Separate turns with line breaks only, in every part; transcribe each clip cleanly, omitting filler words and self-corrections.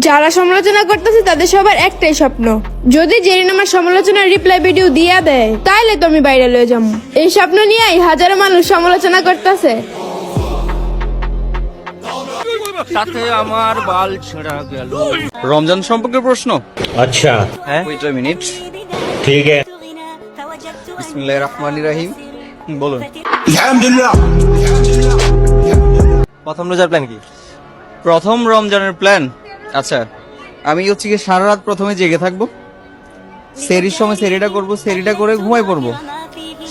যারা সমালোচনা করতেছে তাদের সবার একটাই স্বপ্ন, যদি জেরিন আমার সমালোচনার রিপ্লাই ভিডিও দিয়া দেয় তাইলে তো আমি বাইরে লয়ে যাবো। এই স্বপ্ন নিয়েই হাজারো মানুষ সমালোচনা করতেছে।
সাথে আমার বাল ছেঁড়া গেল। রমজান সম্পর্কে প্রশ্ন।
अच्छा
হ্যাঁ, ওয়েট আ মিনিট।
ठीक है।
বিসমিল্লাহির রহমানির রহিম। বলুন। প্রথম রোজার প্ল্যান কি? প্রথম রমজানের প্ল্যান, আচ্ছা আমি হচ্ছে কি সারা রাত প্রথমে জেগে থাকবো, সেরির সময় সেরিটা করব, সেরিটা করে ঘুমাই পড়বো,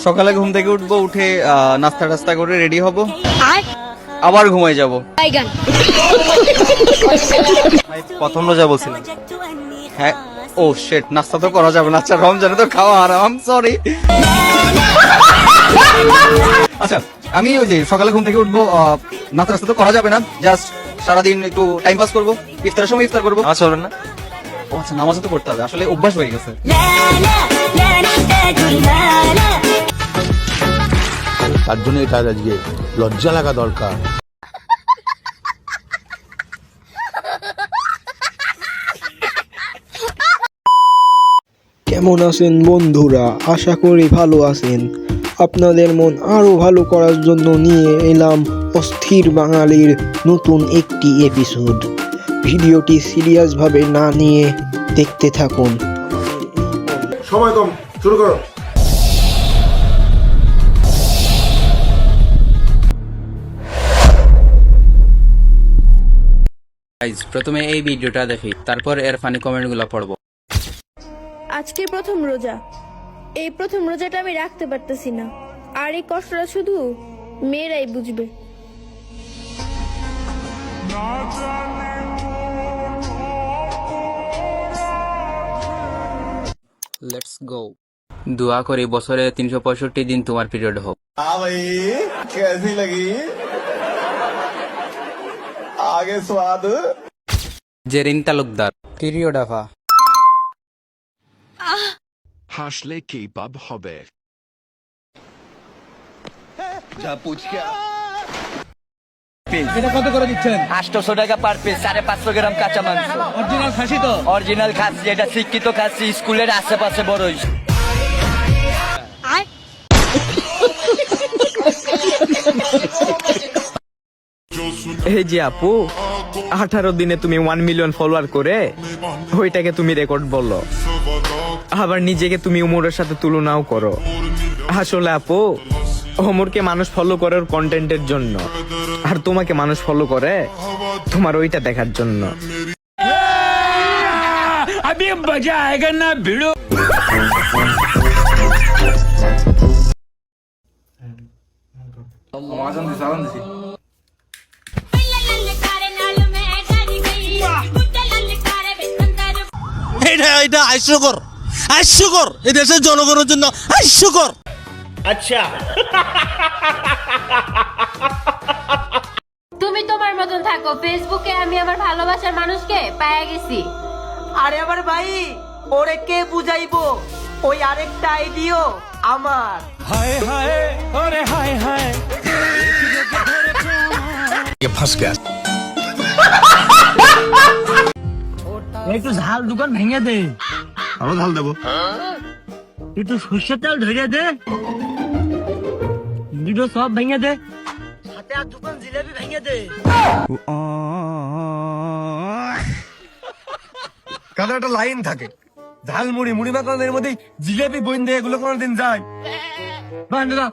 সকালে ঘুম থেকে উঠবো, উঠে নাস্তা টাস্তা করে রেডি হব, আবার ঘুমাই যাব। প্রথম রোজা বলছিলাম। হ্যাঁ, ও শিট, নাস্তা তো করা যাবে না। আচ্ছা রমজানে তো খাওয়া হারাম, সরি। আচ্ছা আমি ওই যে সকালে ঘুম থেকে উঠবো, নাস্তা টাস্তা তো করা যাবে না, জাস্ট সারাদিন একটু টাইম পাস করবো, ইফতারের সময় ইফতার করবো। নামাজ পড়বেন না? ও আচ্ছা, নামাজও তো পড়তে হবে, আসলে অভ্যাস হয়ে গেছে।
তার জন্য এটা আজকে লজ্জা লাগা দরকার।
কেমন আছেন বন্ধুরা? আশা করি ভালো আছেন। আপনাদের মন আরও ভালো করার জন্য নিয়ে এলাম অস্থির বাঙালির নতুন একটি এপিসোড। ভিডিওটি সিরিয়াসভাবে না নিয়ে দেখতে থাকুন।
সময় কম, শুরু করো।
গাইজ, প্রথমে এই ভিডিওটা দেখি, তারপর এর ফানি কমেন্টগুলো পড়বো।
আজকে প্রথম রোজা, এই প্রথম রোজাটা আমি রাখতে পারতেছি না, আর এই কষ্টটা শুধু মেয়েরাই বুঝবে।
Let's go. দোয়া করি বছরে 365 দিন তোমার পিরিয়ড হোক। জেরিন তালুকদার, পিরিয়ড আফা।
হাসলে কেবাব হবে।
এটা কত করে দিচ্ছেন? 800 টাকা পার পিস, 550 গ্রাম কাঁচা মাংস। অরিজিনাল খাসি তো? অরিজিনাল খাসি, এটা শিক্ষিত খাসি, স্কুলের আশেপাশে বড়ই।
এই যে আপু, 18 দিনে তুমি 1 মিলিয়ন ফলোয়ার করে ওইটাকে তুমি রেকর্ড বললো, আবার নিজেকে তুমি উমরের সাথে তুলনাও করো। আসলে আপু, ওমরকে মানুষ ফলো করে ওর কন্টেন্টের জন্য, আর তোমাকে মানুষ ফলো করে তোমার ওইটা দেখার জন্য।
अभी मजा आएगा ना भिड़ो।
এটা হাস্যকর, হাস্যকর, এই দেশের জনগণের জন্য হাস্যকর।
अच्छा
তুমি তোমার মতন থাকো, ফেসবুকে আমি আমার ভালোবাসার মানুষকে পায়া গেছি।
আরে আমার ভাই, ওরে কে বুঝাইবো? ওই আরেকটা আইডিও আমার।
हाय हाय अरे हाय हाय
ये फंस गया।
একটু ঝাল দোকান ভেঙে দে।
আরো ঢাল দেবো।
একটু সর্ষের তেল ধরে দে, দুটো সব ভেঙে দে, সাথে আর দোকান জিলেবি ভেঙে দে।
কারণ একটা লাইন থাকে, ঝালমুড়ি মুড়ি মাখানোর মধ্যে জিলেবি বইন দিয়ে এগুলো কোনোদিন যায় না।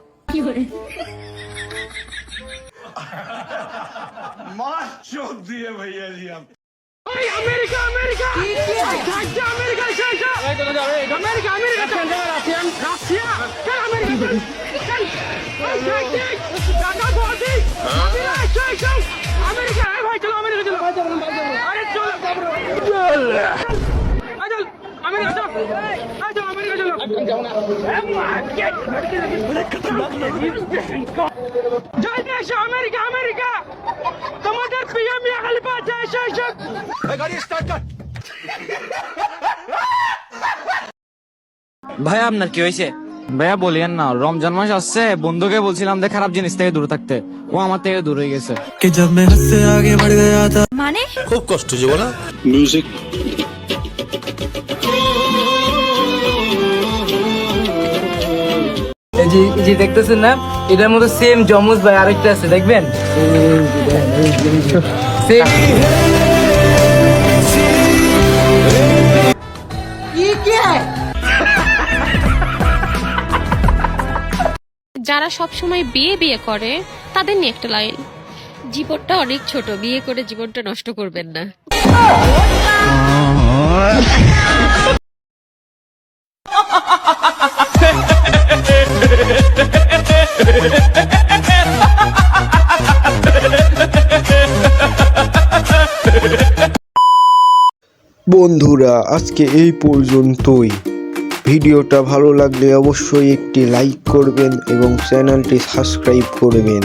ভাই আপনার কি হয়েছে?
ভাইয়া বলিয়েন না, রমজান মাস আসছে, বন্ধুকে বলছিলাম যে খারাপ জিনিস থেকে দূরে থাকতে, ও আমার থেকে দূরে হয়ে গেছে।
মানে
খুব কষ্ট যে বলা।
এই যে দেখতেছেন না, এটার মধ্যে সেম জমজ ভাই আরেকটা আছে, দেখবেন?
যারা সব সময় বিয়ে বিয়ে করে তাদের নিয়ে একটা লাইন, জীবনটা অনেক ছোট, বিয়ে করে জীবনটা নষ্ট করবেন না।
বন্ধুরা, আজকে এই পর্যন্তই। ভিডিওটা ভালো লাগলে অবশ্যই একটি লাইক করবেন এবং চ্যানেলটি সাবস্ক্রাইব করবেন।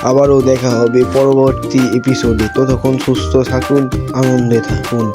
আবারও দেখা হবে পরবর্তী এপিসোডে। ততক্ষণ সুস্থ থাকুন, আনন্দে থাকুন।